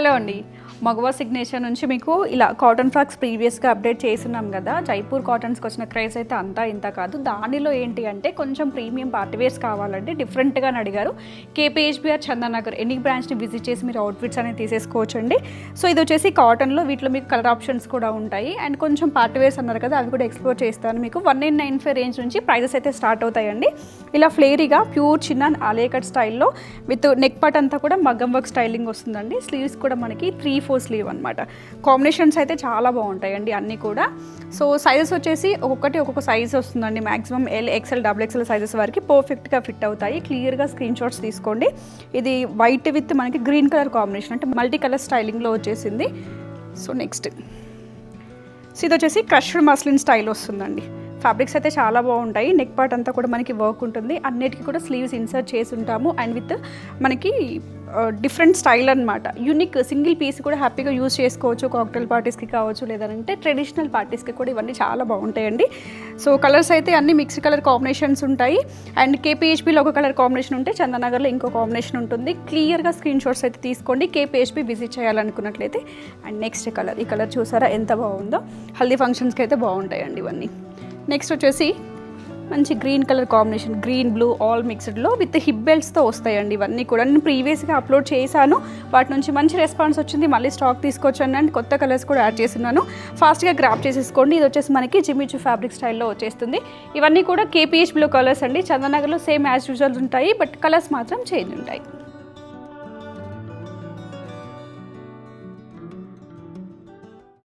Hello అండి, మగవా signature నుంచి మీకు ఇలా కాటన్ ఫ్రాక్స్ ప్రీవియస్గా అప్డేట్ చేస్తున్నాం కదా. జైపూర్ కాటన్స్కి వచ్చిన క్రేజ్ అయితే అంతా ఇంత కాదు. దానిలో ఏంటి అంటే కొంచెం ప్రీమియం పార్టీవేర్స్ కావాలంటే డిఫరెంట్గా అడిగారు. కేపీహెచ్బిఆర్ చందానగర్ ఎన్ని బ్రాంచ్ని విజిట్ చేసి మీరు అవుట్ఫిట్స్ అనేది తీసేసుకోవచ్చు అండి. సో ఇది వచ్చేసి కాటన్లో, వీటిలో మీకు కలర్ ఆప్షన్స్ కూడా ఉంటాయి. అండ్ కొంచెం పార్టీవేర్స్ అన్నారు కదా, అవి కూడా ఎక్స్ప్లోర్ చేస్తాను. మీకు 1895 రేంజ్ నుంచి ప్రైజెస్ అయితే స్టార్ట్ అవుతాయండి. ఇలా ఫ్లేరీగా ప్యూర్ చిన్న ఆలియా స్టైల్లో విత్ నెక్ పార్ట్ అంతా కూడా మగ్గం వర్క్ స్టైలింగ్ వస్తుందండి. స్లీవ్స్ కూడా మనకి 3/4 స్లీవ్ అనమాట. కాంబినేషన్స్ అయితే చాలా బాగుంటాయండి అన్నీ కూడా. సో సైజెస్ వచ్చేసి ఒక్కొక్క సైజ్ వస్తుందండి. Maximum L, XL, XXL sizes వరకు పర్ఫెక్ట్గా ఫిట్ అవుతాయి. క్లియర్గా స్క్రీన్ షాట్స్ తీసుకోండి. ఇది వైట్ విత్ మనకి గ్రీన్ కలర్ కాంబినేషన్, అంటే మల్టీ కలర్ స్టైలింగ్లో వచ్చేసింది. సో నెక్స్ట్ ఇది వచ్చేసి క్రష్డ్ మస్లిన్ స్టైల్ వస్తుందండి. ఫ్యాబ్రిక్స్ అయితే చాలా బాగుంటాయి. నెక్ పార్ట్ అంతా కూడా మనకి వర్క్ ఉంటుంది. అన్నిటికీ కూడా స్లీవ్స్ ఇన్సర్ట్ చేసి ఉంటాము. అండ్ విత్ మనకి డిఫరెంట్ స్టైల్ అనమాట. యూనిక్ సింగిల్ పీస్ కూడా హ్యాపీగా యూజ్ చేసుకోవచ్చు. కాక్టైల్ పార్టీస్కి కావచ్చు, లేదంటే ట్రెడిషనల్ పార్టీస్కి కూడా ఇవన్నీ చాలా బాగుంటాయండి. సో కలర్స్ అయితే అన్ని మిక్స్డ్ కలర్ కాంబినేషన్స్ ఉంటాయి. అండ్ కేపీహెచ్బిలో ఒక కలర్ కాంబినేషన్ ఉంటే చందానగర్లో ఇంకో కాంబినేషన్ ఉంటుంది. క్లియర్గా స్క్రీన్ షాట్స్ అయితే తీసుకోండి కేపీహెచ్బి విజిట్ చేయాలనుకున్నట్లయితే. అండ్ నెక్స్ట్ కలర్, ఈ కలర్ చూసారా ఎంత బాగుందో. హల్దీ ఫంక్షన్స్కి అయితే బాగుంటాయండి ఇవన్నీ. నెక్స్ట్ వచ్చేసి మంచి green colour combination, green blue all మిక్స్డ్లో విత్ హిప్ బెల్ట్స్తో వస్తాయండి. ఇవన్నీ కూడా నేను ప్రీవియస్గా అప్లోడ్ చేశాను. వాటి నుంచి మంచి రెస్పాన్స్ వచ్చింది. మళ్ళీ స్టాక్ తీసుకొచ్చాను అండ్ కొత్త కలర్స్ కూడా యాడ్ చేస్తున్నాను. ఫాస్ట్గా గ్రాప్ చేసేసుకోండి. ఇది వచ్చేసి మనకి జిమ్మిచూ ఫ్యాబ్రిక్ స్టైల్లో వచ్చేస్తుంది. ఇవన్నీ కూడా కేపీహెచ్బిలో కలర్స్ అండి. చందానగర్లో సేమ్ యాజ్ యూజువల్ ఉంటాయి, బట్ కలర్స్ మాత్రం చేంజ్ ఉంటాయి.